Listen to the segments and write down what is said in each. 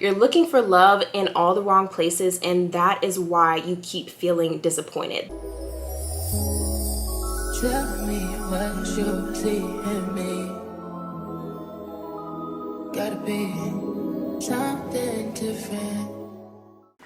You're looking for love in all the wrong places, and that is why you keep feeling disappointed. Tell me what you see in me. Gotta be something different.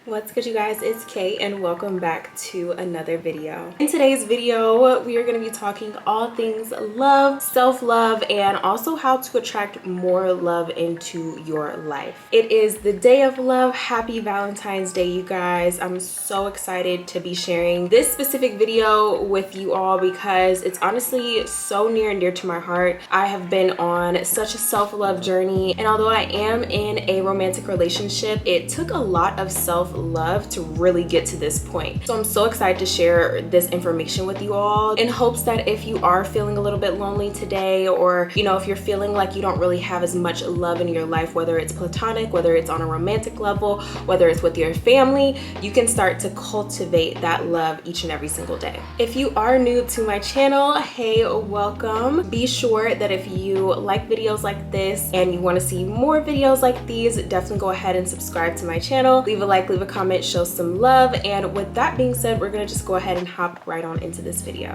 What's good, you guys? It's Kay and welcome back to another video. In today's video, we are going to be talking all things love, self-love, and also how to attract more love into your life. It is the day of love. Happy Valentine's Day, you guys. I'm so excited to be sharing this specific video with you all because it's honestly so near and dear to my heart. I have been on such a self-love journey, and although I am in a romantic relationship, it took a lot of self-love to really get to this point. So I'm so excited to share this information with you all in hopes that if you are feeling a little bit lonely today, or if you're feeling like you don't really have as much love in your life, whether it's platonic, whether it's on a romantic level, whether it's with your family, you can start to cultivate that love each and every single day. If you are new to my channel, hey, welcome. Be sure that if you like videos like this and you want to see more videos like these, definitely go ahead and subscribe to my channel. Leave a like, leave a comment, show some love. And with that being said, we're gonna just go ahead and hop right on into this video.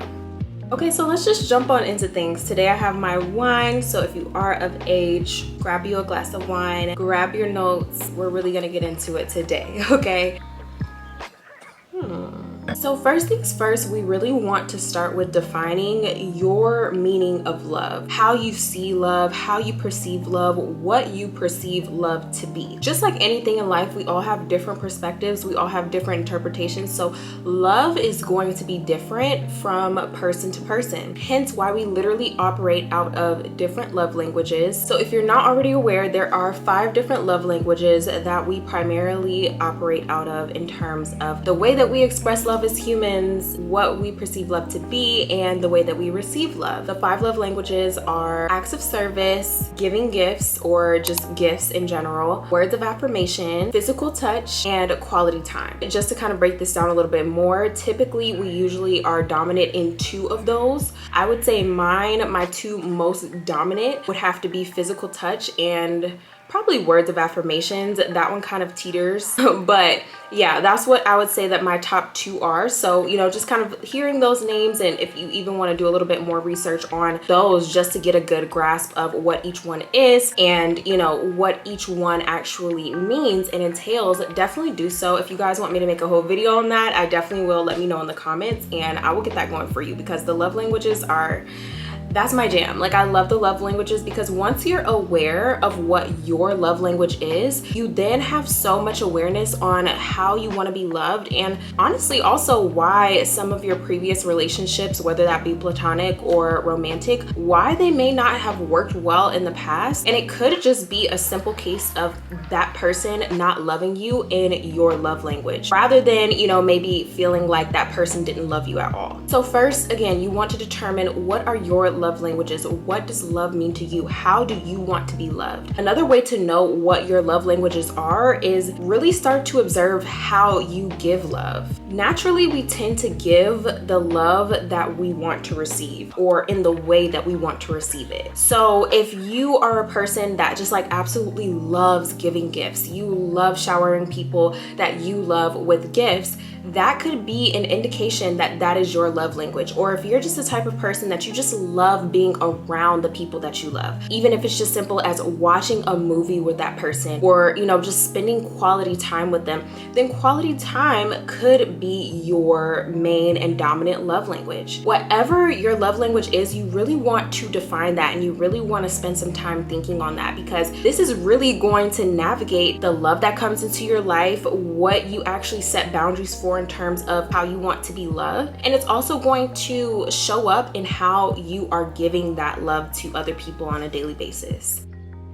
Okay, so let's just jump on into things. Today I have my wine, so if you are of age, grab you a glass of wine, grab your notes. We're really gonna get into it today, okay? So first things first, we really want to start with defining your meaning of love, how you see love, how you perceive love, what you perceive love to be. Just like anything in life, we all have different perspectives, we all have different interpretations, so love is going to be different from person to person, hence why we literally operate out of different love languages. So if you're not already aware, there are 5 different love languages that we primarily operate out of in terms of the way that we express love as humans, what we perceive love to be, and the way that we receive love. The 5 love languages are acts of service, giving gifts or just gifts in general, words of affirmation, physical touch, and quality time. Just to kind of break this down a little bit more, typically we usually are dominant in 2 of those. I would say my 2 most dominant would have to be physical touch and probably words of affirmations. That one kind of teeters, but yeah, that's what I would say that my top 2 are. So, just kind of hearing those names, and if you even want to do a little bit more research on those just to get a good grasp of what each one is and, what each one actually means and entails, definitely do so. If you guys want me to make a whole video on that, I definitely will. Let me know in the comments and I will get that going for you, because the love languages that's my jam. Like, I love the love languages because once you're aware of what your love language is, you then have so much awareness on how you want to be loved, and honestly also why some of your previous relationships, whether that be platonic or romantic, why they may not have worked well in the past. And it could just be a simple case of that person not loving you in your love language, rather than, maybe feeling like that person didn't love you at all. So first, again, you want to determine what are your love languages. What does love mean to you? How do you want to be loved? Another way to know what your love languages are is really start to observe how you give love. Naturally, we tend to give the love that we want to receive, or in the way that we want to receive it. So if you are a person that just like absolutely loves giving gifts, you love showering people that you love with gifts, that could be an indication that that is your love language. Or if you're just the type of person that you just love being around the people that you love, even if it's just simple as watching a movie with that person, or just spending quality time with them, then quality time could be your main and dominant love language. Whatever your love language is, you really want to define that, and you really want to spend some time thinking on that, because this is really going to navigate the love that comes into your life, what you actually set boundaries for in terms of how you want to be loved. And it's also going to show up in how you are giving that love to other people on a daily basis.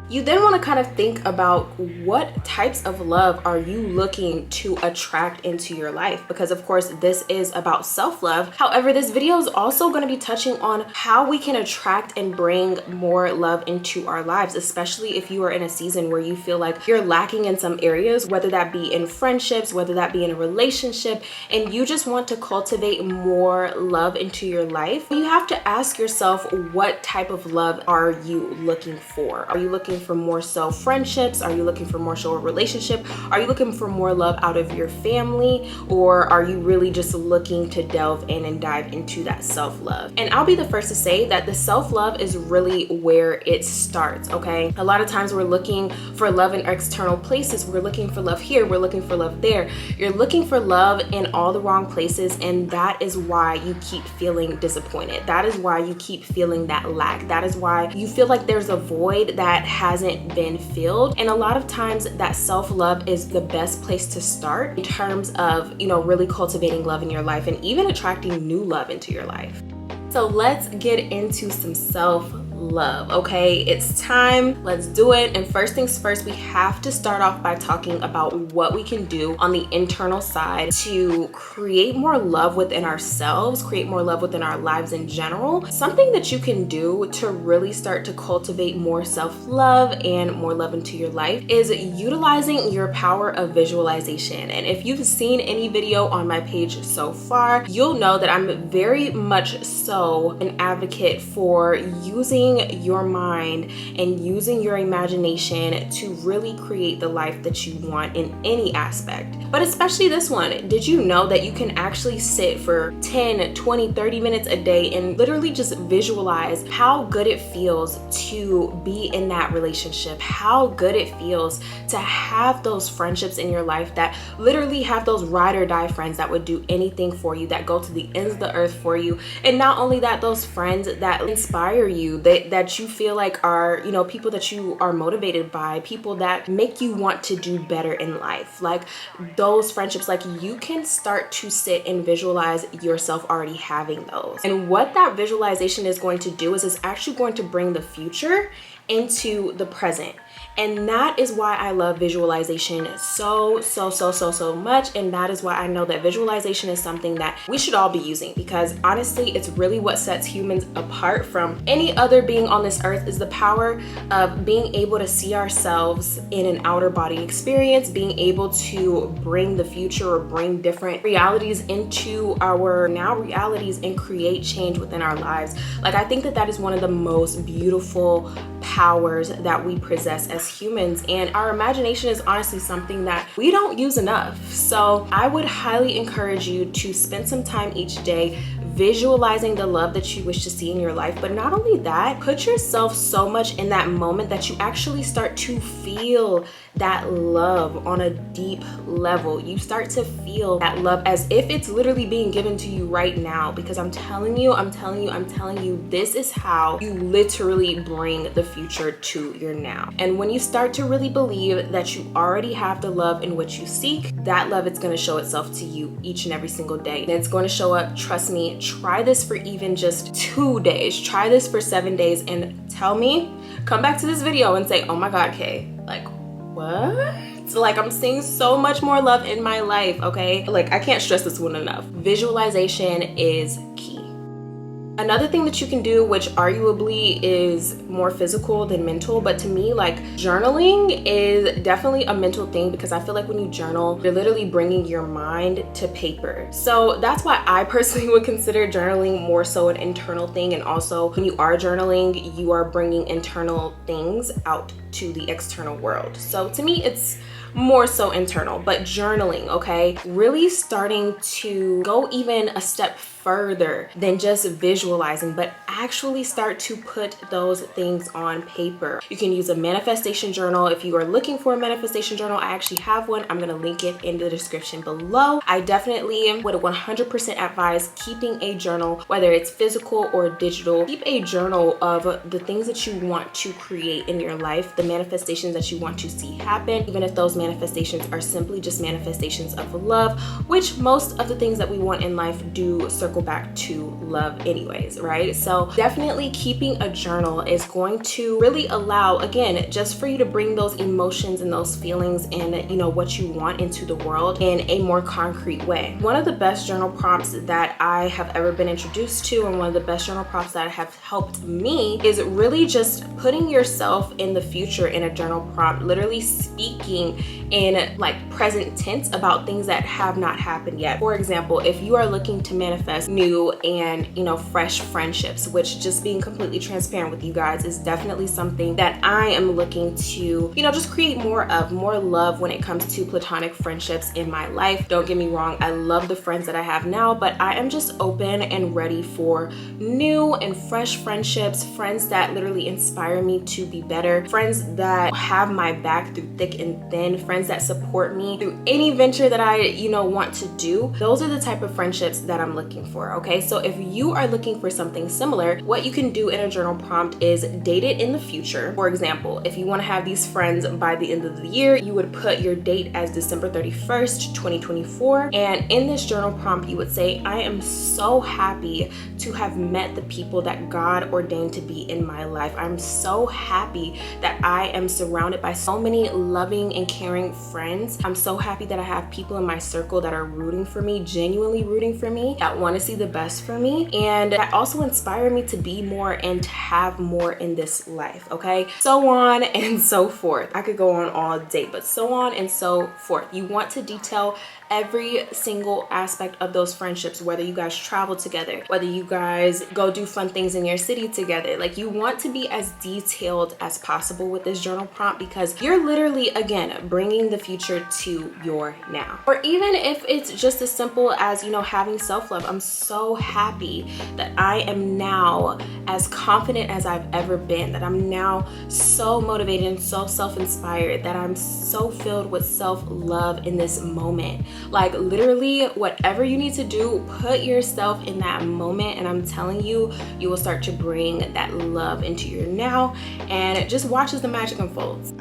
You then want to kind of think about what types of love are you looking to attract into your life, because of course this is about self-love. However, this video is also going to be touching on how we can attract and bring more love into our lives, especially if you are in a season where you feel like you're lacking in some areas, whether that be in friendships, whether that be in a relationship, and you just want to cultivate more love into your life. You have to ask yourself, what type of love are you looking for? Are you looking looking for more so friendships? Are you looking for more so a relationship? Are you looking for more love out of your family? Or are you really just looking to delve in and dive into that self-love? And I'll be the first to say that the self-love is really where it starts, okay? A lot of times we're looking for love in external places. We're looking for love here, we're looking for love there. You're looking for love in all the wrong places, and that is why you keep feeling disappointed. That is why you keep feeling that lack. That is why you feel like there's a void that hasn't been filled. And a lot of times that self-love is the best place to start in terms of, really cultivating love in your life and even attracting new love into your life. So let's get into some self-love, okay? It's time, let's do it. And first things first, we have to start off by talking about what we can do on the internal side to create more love within ourselves, create more love within our lives in general. Something that you can do to really start to cultivate more self-love and more love into your life is utilizing your power of visualization. And if you've seen any video on my page so far, you'll know that I'm very much so an advocate for using your mind and using your imagination to really create the life that you want in any aspect, but especially this one. Did you know that you can actually sit for 10, 20, 30 minutes a day and literally just visualize how good it feels to be in that relationship, how good it feels to have those friendships in your life that literally have those ride or die friends that would do anything for you, that go to the ends of the earth for you. And not only that, those friends that inspire you, that you feel like are, people that you are motivated by, people that make you want to do better in life. Like those friendships, like you can start to sit and visualize yourself already having those. And what that visualization is going to do is it's actually going to bring the future into the present. And that is why I love visualization so much. And that is why I know that visualization is something that we should all be using, because honestly, it's really what sets humans apart from any other being on this earth, is the power of being able to see ourselves in an outer body experience, being able to bring the future or bring different realities into our now realities and create change within our lives. Like, I think that is one of the most beautiful powers that we possess as humans, and our imagination is honestly something that we don't use enough. So I would highly encourage you to spend some time each day visualizing the love that you wish to see in your life. But not only that, put yourself so much in that moment that you actually start to feel that love on a deep level. You start to feel that love as if it's literally being given to you right now, because I'm telling you, this is how you literally bring the future to your now. And when you start to really believe that you already have the love in which you seek, that love is going to show itself to you each and every single day. And it's going to show up, trust me. Try this for even just 2 days. Try this for 7 days and tell me, come back to this video and say, oh my God, Kay, like, what? Like, I'm seeing so much more love in my life, okay? Like, I can't stress this one enough. Visualization is key. Another thing that you can do, which arguably is more physical than mental, but to me, like, journaling is definitely a mental thing, because I feel like when you journal, you're literally bringing your mind to paper. So that's why I personally would consider journaling more so an internal thing. And also, when you are journaling, you are bringing internal things out to the external world. So to me, it's more so internal. But journaling, okay, really starting to go even a step further than just visualizing, but actually start to put those things on paper. You can use a manifestation journal. If you are looking for a manifestation journal, I actually have one. I'm gonna link it in the description below. I definitely would 100% advise keeping a journal, whether it's physical or digital. Keep a journal of the things that you want to create in your life, the manifestations that you want to see happen, even if those manifestations are simply just manifestations of love, which most of the things that we want in life do circle back to love anyways, right? So definitely keeping a journal is going to really allow, again, just for you to bring those emotions and those feelings and, you know, what you want into the world in a more concrete way. One of the best journal prompts that I have ever been introduced to, and one of the best journal prompts that have helped me, is really just putting yourself in the future in a journal prompt, literally speaking in like present tense about things that have not happened yet. For example, if you are looking to manifest as new and, fresh friendships, which, just being completely transparent with you guys, is definitely something that I am looking to, just create more love when it comes to platonic friendships in my life. Don't get me wrong, I love the friends that I have now, but I am just open and ready for new and fresh friendships, friends that literally inspire me to be better, friends that have my back through thick and thin, friends that support me through any venture that I, want to do. Those are the type of friendships that I'm looking for, okay? So if you are looking for something similar, what you can do in a journal prompt is date it in the future. For example, if you want to have these friends by the end of the year, you would put your date as December 31st, 2024. And in this journal prompt, you would say, I am so happy to have met the people that God ordained to be in my life. I'm so happy that I am surrounded by so many loving and caring friends. I'm so happy that I have people in my circle that are rooting for me, genuinely rooting for me, that want to see the best for me, and that also inspire me to be more and to have more in this life, okay? So on and so forth. I could go on all day, but so on and so forth. You want to detail every single aspect of those friendships, whether you guys travel together, whether you guys go do fun things in your city together. Like, you want to be as detailed as possible with this journal prompt, because you're literally, again, bringing the future to your now. Or even if it's just as simple as, having self-love. I'm so happy that I am now as confident as I've ever been, that I'm now so motivated and so self-inspired, that I'm so filled with self-love in this moment. Like, literally, whatever you need to do, put yourself in that moment, and I'm telling you, you will start to bring that love into your now, and just watch as the magic unfolds.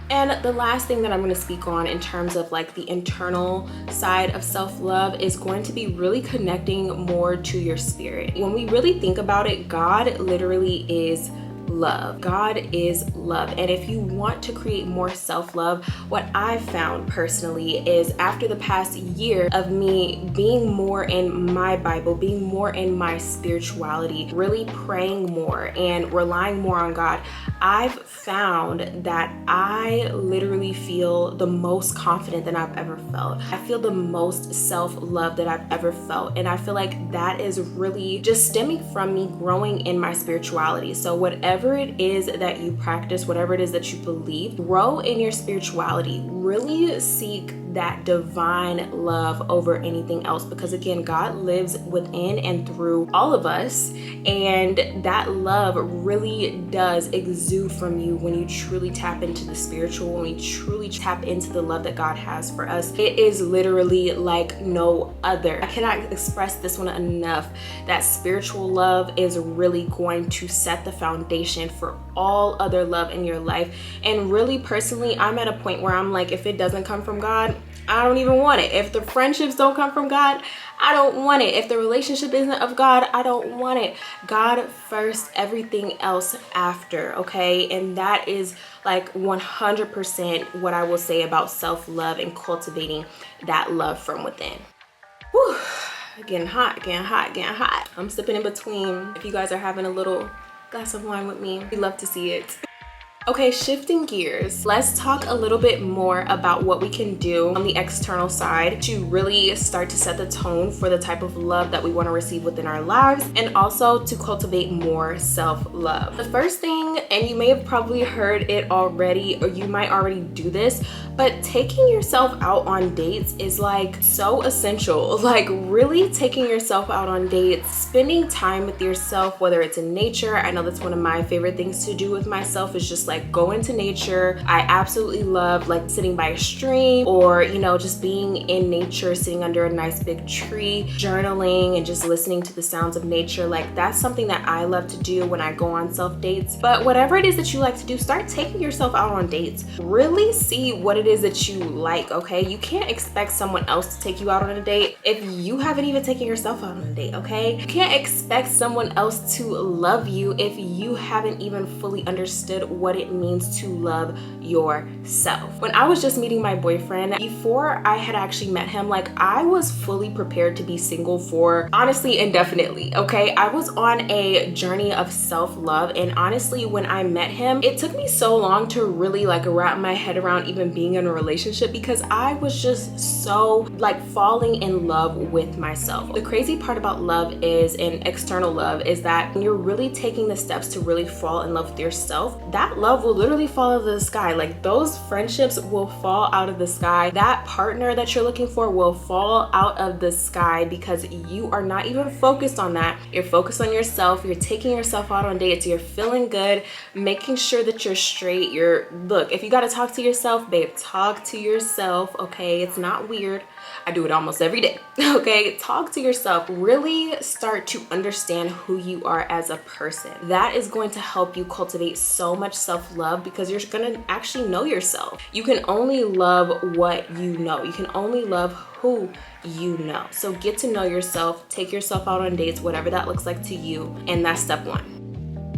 And the last thing that I'm going to speak on in terms of like the internal side of self-love is going to be really connecting more to your spirit. When we really think about it, God literally is love. God is love. And if you want to create more self-love, what I've found personally is, after the past year of me being more in my Bible, being more in my spirituality, really praying more and relying more on God, I've found that I literally feel the most confident that I've ever felt. I feel the most self-love that I've ever felt. And I feel like that is really just stemming from me growing in my spirituality. So whatever it is that you practice, whatever it is that you believe, grow in your spirituality. Really seek that divine love over anything else, because again, God lives within and through all of us, and that love really does exude from you when you truly tap into the spiritual, when you truly tap into the love that God has for us. It is literally like no other. I cannot express this one enough, that spiritual love is really going to set the foundation for all other love in your life. And really, personally, I'm at a point where I'm like, if it doesn't come from God, I don't even want it. If the friendships don't come from God, I don't want it. If the relationship isn't of God, I don't want it. God first, everything else after, okay? And that is like 100% what I will say about self-love and cultivating that love from within. Whew. Getting hot, getting hot, getting hot. I'm sipping in between. If you guys are having a little glass of wine with me, we love to see it. Okay, shifting gears, let's talk a little bit more about what we can do on the external side to really start to set the tone for the type of love that we want to receive within our lives, and also to cultivate more self-love. The first thing, and you may have probably heard it already, or you might already do this, but taking yourself out on dates is like so essential. Like, really taking yourself out on dates, spending time with yourself, whether it's in nature. I know that's one of my favorite things to do with myself, is just like go into nature. I absolutely love like sitting by a stream, or just being in nature, sitting under a nice big tree, journaling and just listening to the sounds of nature. Like, that's something that I love to do when I go on self dates. But whatever it is that you like to do, start taking yourself out on dates. Really see what it is that you like, okay? You can't expect someone else to take you out on a date if you haven't even taken yourself out on a date, okay? You can't expect someone else to love you if you haven't even fully understood what it means to love yourself. When I was just meeting my boyfriend, before I had actually met him, like, I was fully prepared to be single for honestly indefinitely, okay? I was on a journey of self-love, and honestly, when I met him, it took me so long to really like wrap my head around even being being in a relationship because I was just so like falling in love with myself. The crazy part about love is, and external love, is that when you're really taking the steps to really fall in love with yourself, that love will literally fall out of the sky. Like those friendships will fall out of the sky. That partner that you're looking for will fall out of the sky because you are not even focused on that. You're focused on yourself. You're taking yourself out on dates. You're feeling good, making sure that you're straight. Look, if you got to talk to yourself, babe, talk to yourself, okay? It's not weird. I do it almost every day, okay? Talk to yourself. Really start to understand who you are as a person. That is going to help you cultivate so much self-love because you're gonna actually know yourself. You can only love what you know. You can only love who you know. So get to know yourself, take yourself out on dates, whatever that looks like to you, and that's step one.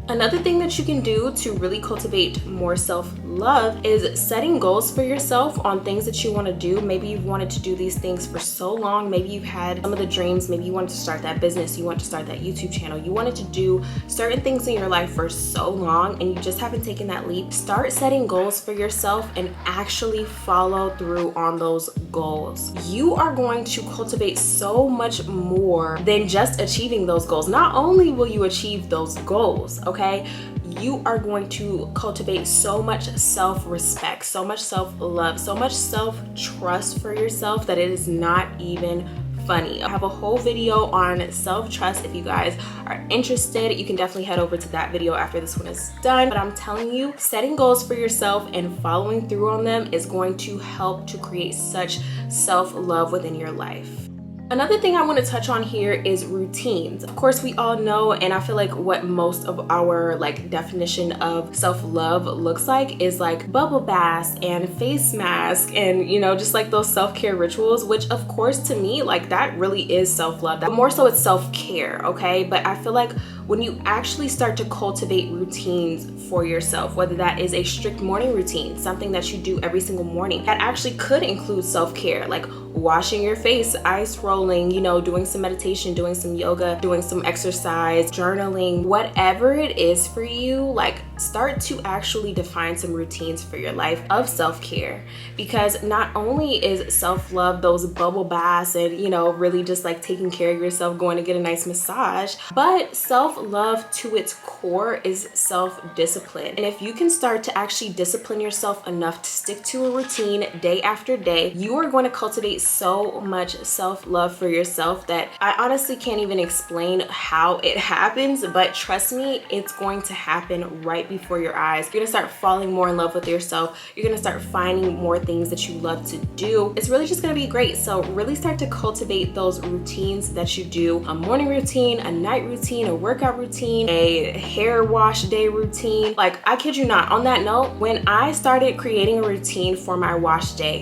Another thing that you can do to really cultivate more self-love is setting goals for yourself on things that you want to do. Maybe you've wanted to do these things for so long. Maybe you've had some of the dreams. Maybe you wanted to start that business. You want to start that YouTube channel. You wanted to do certain things in your life for so long and you just haven't taken that leap. Start setting goals for yourself and actually follow through on those goals. You are going to cultivate so much more than just achieving those goals. Not only will you achieve those goals, okay, you are going to cultivate so much self-respect, so much self-love, so much self-trust for yourself that it is not even funny. I have a whole video on self-trust. If you guys are interested, you can definitely head over to that video after this one is done. But I'm telling you, setting goals for yourself and following through on them is going to help to create such self-love within your life. Another thing I want to touch on here is routines. Of course, we all know, and I feel like what most of our definition of self-love looks like is like bubble baths and face masks and just like those self-care rituals, which of course to me, like that really is self-love. But more so it's self-care, okay? But I feel like when you actually start to cultivate routines for yourself, whether that is a strict morning routine, something that you do every single morning, that actually could include self-care, like washing your face, ice rolling, doing some meditation, doing some yoga, doing some exercise, journaling, whatever it is for you, like start to actually define some routines for your life of self-care. Because not only is self-love those bubble baths and, really just like taking care of yourself, going to get a nice massage, but self-love to its core is self-discipline. And if you can start to actually discipline yourself enough to stick to a routine day after day, you are going to cultivate so much self-love for yourself that I honestly can't even explain how it happens, but trust me, it's going to happen right before your eyes. You're gonna start falling more in love with yourself. You're gonna start finding more things that you love to do. It's really just gonna be great. So really start to cultivate those routines that you do: a morning routine, a night routine, a workout routine, a hair wash day routine. Like, I kid you not, on that note, when I started creating a routine for my wash day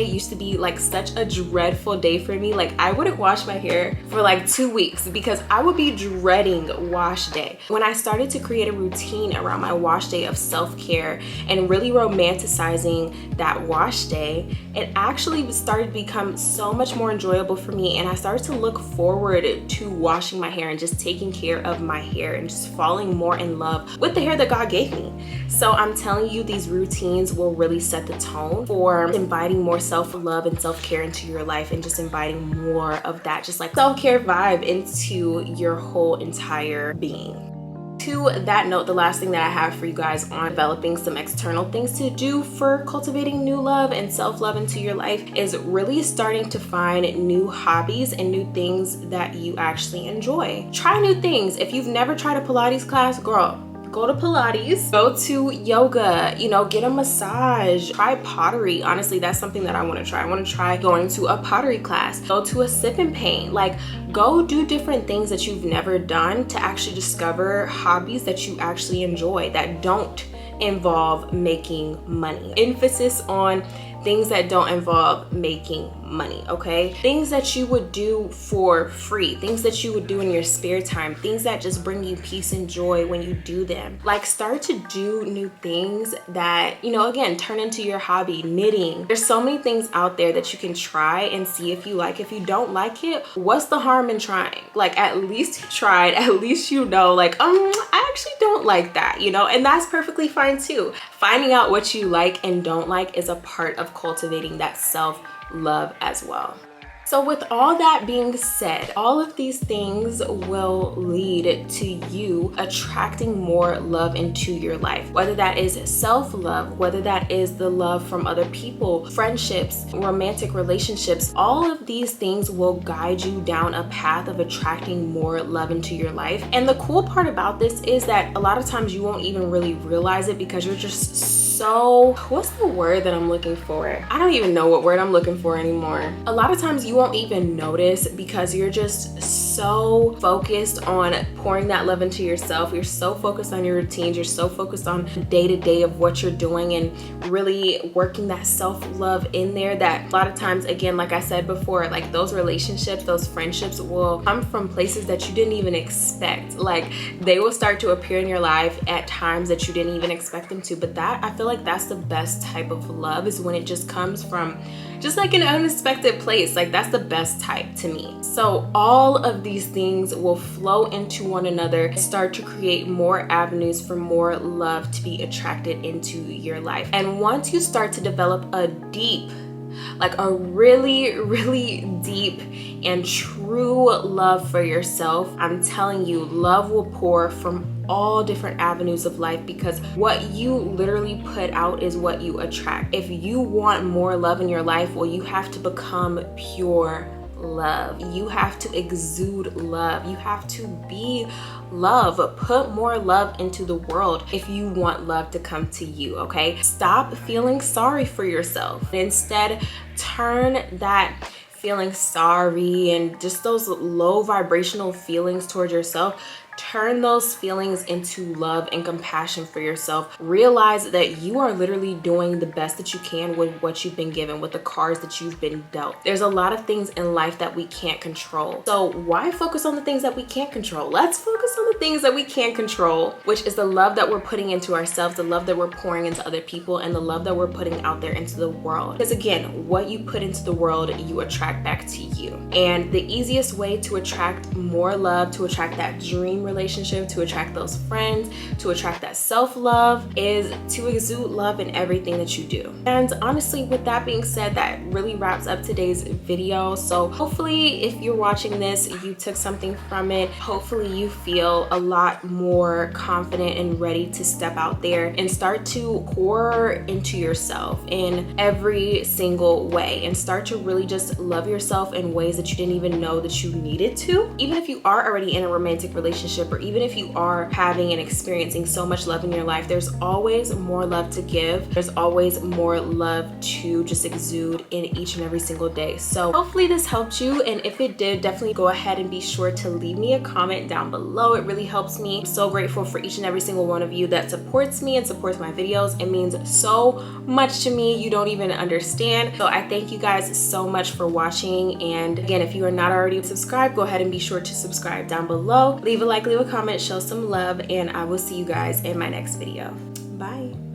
used to be like such a dreadful day for me. Like, I wouldn't wash my hair for like 2 weeks because I would be dreading wash day. When I started to create a routine around my wash day of self-care and really romanticizing that wash day, it actually started to become so much more enjoyable for me, and I started to look forward to washing my hair and just taking care of my hair and just falling more in love with the hair that God gave me. So I'm telling you, these routines will really set the tone for inviting more self-love and self-care into your life and just inviting more of that just like self-care vibe into your whole entire being. To that note, the last thing that I have for you guys on developing some external things to do for cultivating new love and self-love into your life is really starting to find new hobbies and new things that you actually enjoy. Try new things. If you've never tried a Pilates class, girl, go to Pilates, go to yoga, get a massage, try pottery. Honestly, that's something that I want to try. I want to try going to a pottery class, go to a sip and paint, like go do different things that you've never done to actually discover hobbies that you actually enjoy that don't involve making money. Emphasis on things that don't involve making money, okay? Things that you would do for free, things that you would do in your spare time, things that just bring you peace and joy when you do them. Like, start to do new things that, you know, again, turn into your hobby. Knitting. There's so many things out there that you can try and see if you like. If you don't like it, what's the harm in trying? Like, at least you tried, at least you know, like, I actually don't like that, you know, and that's perfectly fine too. Finding out what you like and don't like is a part of cultivating that self-love as well. So with all that being said, all of these things will lead to you attracting more love into your life. Whether that is self-love, whether that is the love from other people, friendships, romantic relationships, all of these things will guide you down a path of attracting more love into your life. And the cool part about this is that a lot of times you won't even really realize it because you're just so, what's the word that I'm looking for? I don't even know what word I'm looking for anymore. A lot of times you won't even notice because you're just so focused on pouring that love into yourself. You're so focused on your routines. You're so focused on the day-to-day of what you're doing and really working that self-love in there that a lot of times, again, like I said before, like those relationships, those friendships will come from places that you didn't even expect. Like, they will start to appear in your life at times that you didn't even expect them to. But that, I feel like that's the best type of love, is when it just comes from just like an unexpected place. Like, that's the best type to me. So all of these things will flow into one another and start to create more avenues for more love to be attracted into your life. And once you start to develop a deep, like a really, really deep and true love for yourself, I'm telling you, love will pour from all different avenues of life, because what you literally put out is what you attract. If you want more love in your life, well, you have to become pure love. You have to exude love. You have to be love. Put more love into the world if you want love to come to you, okay? Stop feeling sorry for yourself. Instead, turn that feeling sorry and just those low vibrational feelings towards yourself, turn those feelings into love and compassion for yourself. Realize that you are literally doing the best that you can with what you've been given, with the cards that you've been dealt. There's a lot of things in life that we can't control. So why focus on the things that we can't control? Let's focus on the things that we can control, which is the love that we're putting into ourselves, the love that we're pouring into other people, and the love that we're putting out there into the world. Because again, what you put into the world, you attract back to you. And the easiest way to attract more love, to attract that dream relationship, to attract those friends, to attract that self-love, is to exude love in everything that you do. And honestly, with that being said, that really wraps up today's video. So hopefully, if you're watching this, you took something from it. Hopefully you feel a lot more confident and ready to step out there and start to pour into yourself in every single way, and start to really just love yourself in ways that you didn't even know that you needed to. Even if you are already in a romantic relationship, or even if you are having and experiencing so much love in your life, there's always more love to give. There's always more love to just exude in each and every single day. So hopefully this helped you, and if it did, definitely go ahead and be sure to leave me a comment down below. It really helps me. I'm so grateful for each and every single one of you that supports me and supports my videos. It means so much to me, you don't even understand. So I thank you guys so much for watching. And again, if you are not already subscribed, go ahead and be sure to subscribe down below. Leave a like, leave a comment, show some love, and I will see you guys in my next video. Bye.